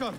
Hi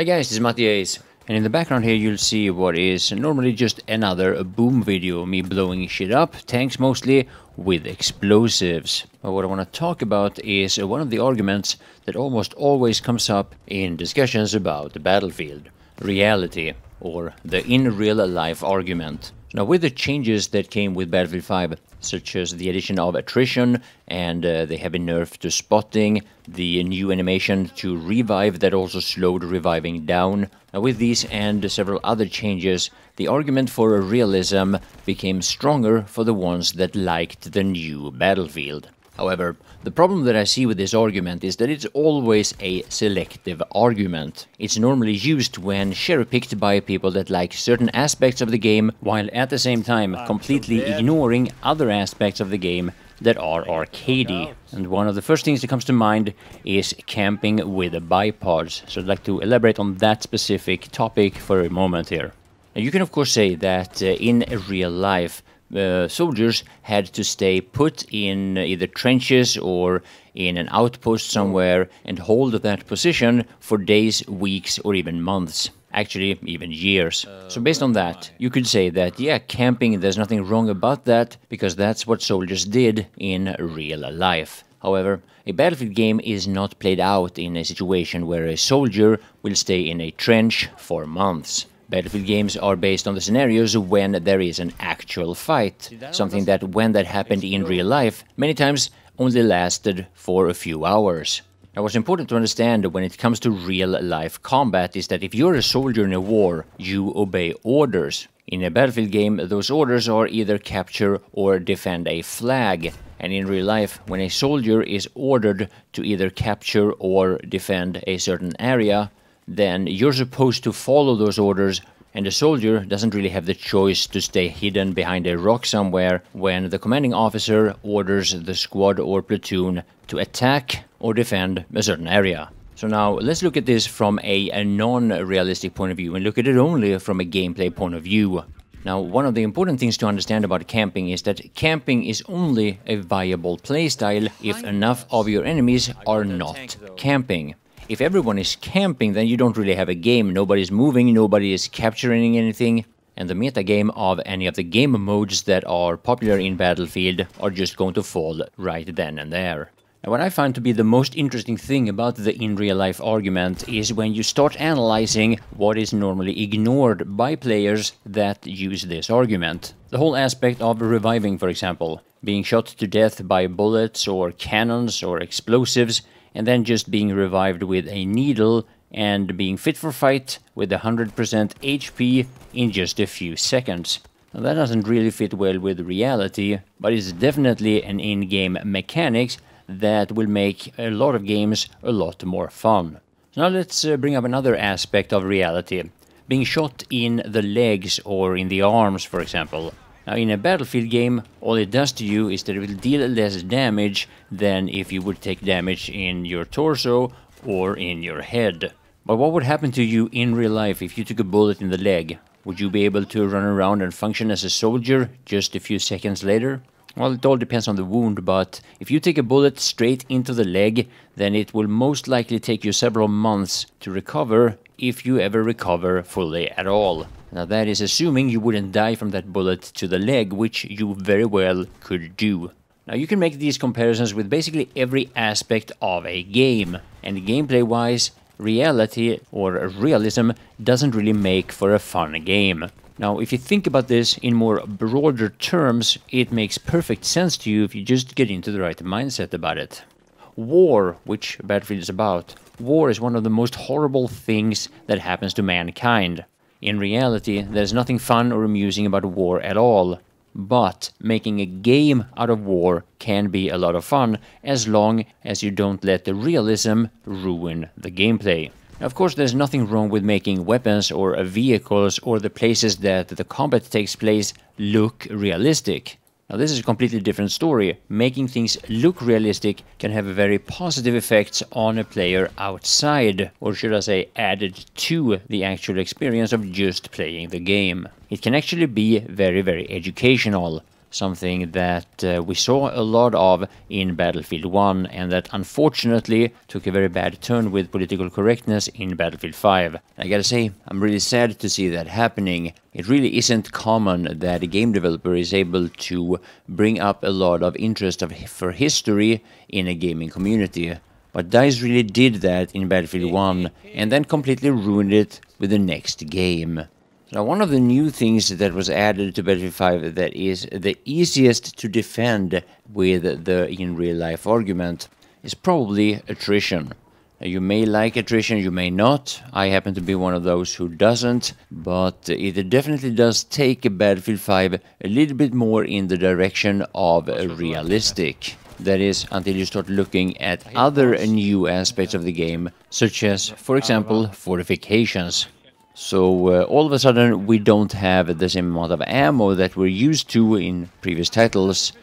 guys, this is Mattias, and in the background here you'll see what is normally just another boom video, me blowing shit up, tanks mostly, with explosives. But what I want to talk about is one of the arguments that almost always comes up in discussions about the battlefield, reality, or the in real life argument. Now, with the changes that came with Battlefield 5, such as the addition of attrition, and they have been nerfed to spotting, the new animation to revive that also slowed reviving down. Now, with these and several other changes, the argument for realism became stronger for the ones that liked the new Battlefield. However, the problem that I see with this argument is that it's always a selective argument. It's normally used when cherry-picked by people that like certain aspects of the game, while at the same time completely ignoring other aspects of the game that are arcadey. And one of the first things that comes to mind is camping with bipods. So I'd like to elaborate on that specific topic for a moment here. Now, you can of course say that in real life, soldiers had to stay put in either trenches or in an outpost somewhere and hold that position for days, weeks, or even months. Actually, even years. So based on that, you could say that, yeah, camping, there's nothing wrong about that, because that's what soldiers did in real life. However, a battlefield game is not played out in a situation where a soldier will stay in a trench for months. Battlefield games are based on the scenarios when there is an actual fight, something that when that happened in real life, many times only lasted for a few hours. Now, what's important to understand when it comes to real-life combat is that if you're a soldier in a war, you obey orders. In a battlefield game, those orders are either capture or defend a flag. And in real life, when a soldier is ordered to either capture or defend a certain area, then you're supposed to follow those orders, and the soldier doesn't really have the choice to stay hidden behind a rock somewhere when the commanding officer orders the squad or platoon to attack or defend a certain area. So now let's look at this from a non-realistic point of view and look at it only from a gameplay point of view. Now, one of the important things to understand about camping is that camping is only a viable playstyle if enough of your enemies are not camping. If everyone is camping, then you don't really have a game. Nobody's moving, nobody is capturing anything, and the metagame of any of the game modes that are popular in Battlefield are just going to fall right then and there. And what I find to be the most interesting thing about the in-real-life argument is when you start analyzing what is normally ignored by players that use this argument. The whole aspect of reviving, for example, being shot to death by bullets or cannons or explosives, and then just being revived with a needle and being fit for fight with 100% HP in just a few seconds. Now, that doesn't really fit well with reality, but it's definitely an in-game mechanics that will make a lot of games a lot more fun. So now let's bring up another aspect of reality. Being shot in the legs or in the arms, for example. Now, in a Battlefield game, all it does to you is that it will deal less damage than if you would take damage in your torso or in your head. But what would happen to you in real life if you took a bullet in the leg? Would you be able to run around and function as a soldier just a few seconds later? Well, it all depends on the wound, but if you take a bullet straight into the leg, then it will most likely take you several months to recover, if you ever recover fully at all. Now, that is assuming you wouldn't die from that bullet to the leg, which you very well could do. Now, you can make these comparisons with basically every aspect of a game, and gameplay-wise, reality or realism doesn't really make for a fun game. Now, if you think about this in more broader terms, it makes perfect sense to you if you just get into the right mindset about it. War, which Battlefield is about, war is one of the most horrible things that happens to mankind. In reality, there's nothing fun or amusing about war at all. But making a game out of war can be a lot of fun, as long as you don't let the realism ruin the gameplay. Now, of course, there's nothing wrong with making weapons or vehicles or the places that the combat takes place look realistic. Now, this is a completely different story. Making things look realistic can have very positive effects on a player outside, or should I say added to the actual experience of just playing the game. It can actually be very, very educational. something that we saw a lot of in Battlefield 1 and that unfortunately took a very bad turn with political correctness in Battlefield 5. I gotta say, I'm really sad to see that happening. It really isn't common that a game developer is able to bring up a lot of interest for history in a gaming community. But DICE really did that in Battlefield 1 and then completely ruined it with the next game. Now, one of the new things that was added to Battlefield 5 that is the easiest to defend with the in-real-life argument is probably attrition. Now, you may like attrition, you may not. I happen to be one of those who doesn't, but it definitely does take Battlefield 5 a little bit more in the direction of realistic. That is, until you start looking at other new aspects of the game, such as, for example, fortifications. So all of a sudden we don't have the same amount of ammo that we're used to in previous titles,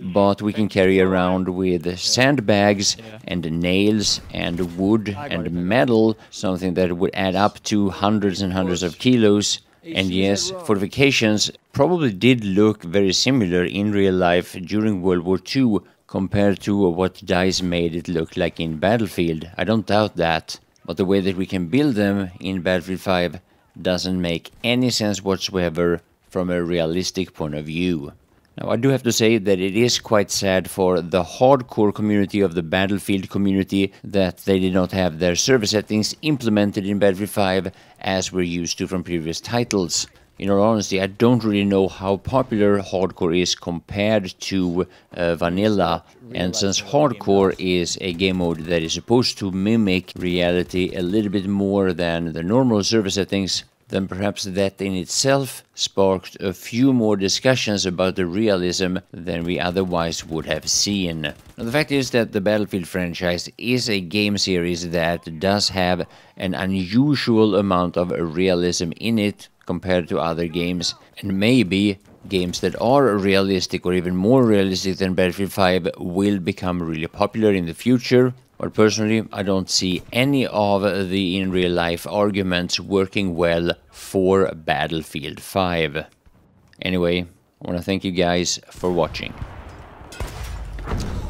but we can carry around with sandbags and nails and wood and metal, something that would add up to hundreds and hundreds of kilos. And yes, fortifications probably did look very similar in real life during World War II compared to what DICE made it look like in Battlefield. I don't doubt that. But the way that we can build them in Battlefield 5 doesn't make any sense whatsoever from a realistic point of view. Now, I do have to say that it is quite sad for the hardcore community of the Battlefield community that they did not have their server settings implemented in Battlefield 5 as we're used to from previous titles. In all honesty, I don't really know how popular hardcore is compared to vanilla, and since hardcore is a game mode that is supposed to mimic reality a little bit more than the normal server settings, then perhaps that in itself sparked a few more discussions about the realism than we otherwise would have seen. Now, the fact is that the Battlefield franchise is a game series that does have an unusual amount of realism in it compared to other games, and maybe games that are realistic or even more realistic than Battlefield 5 will become really popular in the future. But personally, I don't see any of the in-real-life arguments working well for Battlefield 5. Anyway, I want to thank you guys for watching.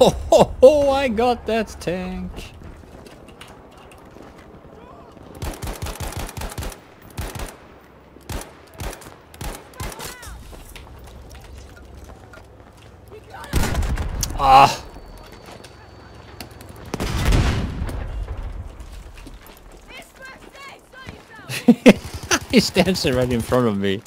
Ho ho ho, I got that tank! Ah! He stands right in front of me.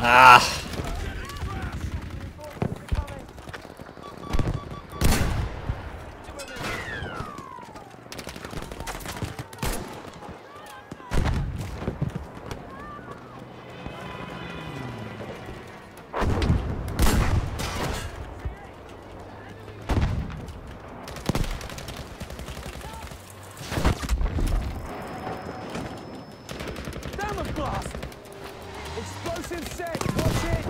Ah! Damn blast! Explosive set! Watch it!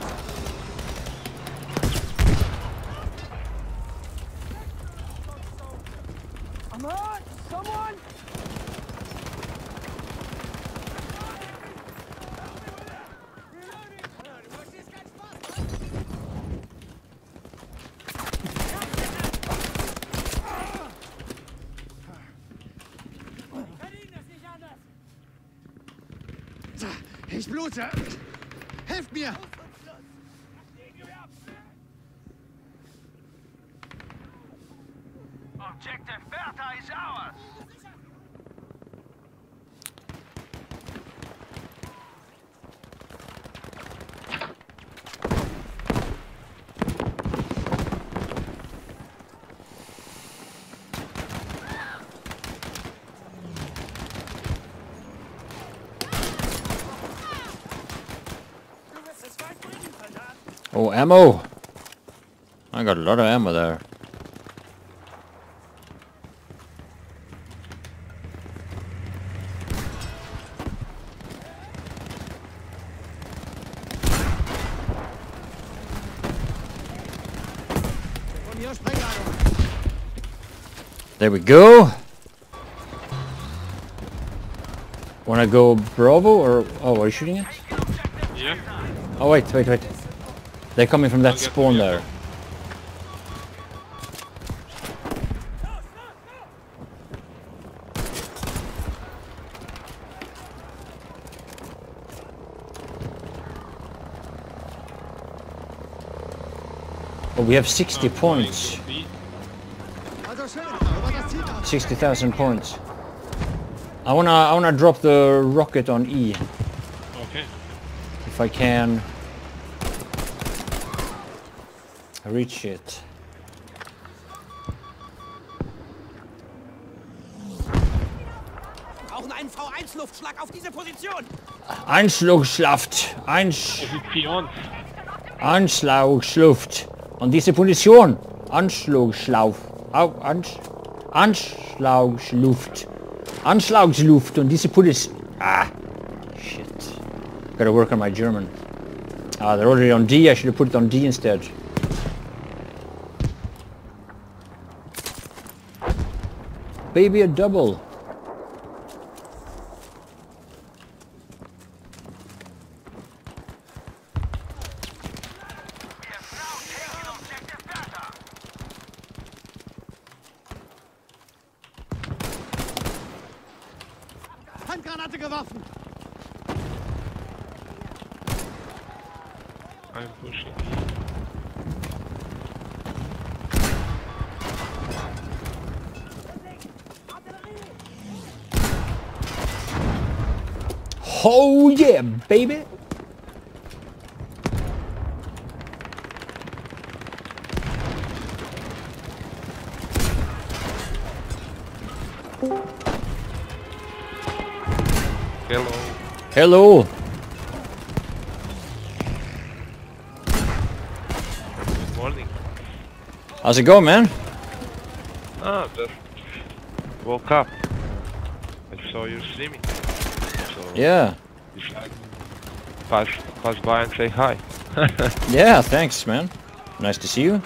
Ich blute! Helft mir! Objective Bertha is ours! Oh, ammo! I got a lot of ammo there. There we go. Wanna go Bravo or... Oh, are you shooting it? Yeah. Oh, wait. They're coming from that spawn there. Oh, we have 60 points. 60,000 points. I wanna drop the rocket on E. Okay. If I can reach it. Wir brauchen einen V1-Luftschlag auf diese Position! Einschlagschlaft. Position. Anschlagschluft. Und diese Position. Anschlagschlauf. Anschlagschluft. Anschlagsluft. Und diese Position. Ah. Shit. Gotta work on my German. Ah, they're already on D. I should have put it on D instead. Baby, a double. Handgranate geworfen! I'm pushing. Oh yeah, baby. Hello. Hello. Good morning. How's it going, man? Ah, just woke up. I saw you streaming. So Yeah. decided to pass by and say hi. Yeah, thanks, man. Nice to see you.